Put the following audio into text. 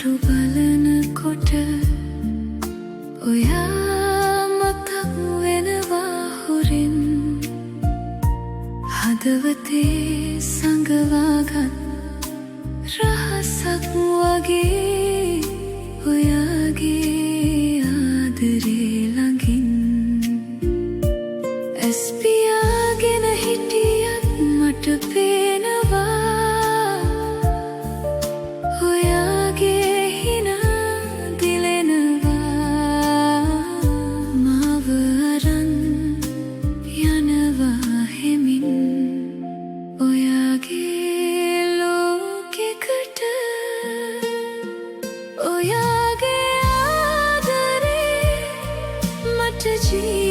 මාරු බලනකොට ඔයා මතක් වෙනවා හොරින් හදවතේ සඟවාගත් රහසක් වගේ ඔයාගේ ආදරේ ළඟින් ඇස් පියාගෙන හිටියත් මට පේනවා ඔයාගේ හිනා දිලෙනවා මාව අරන් යනවා හෙමින් ඔයාගේ ලෝකෙකට ඔයාගේ ආදරේ මට ජී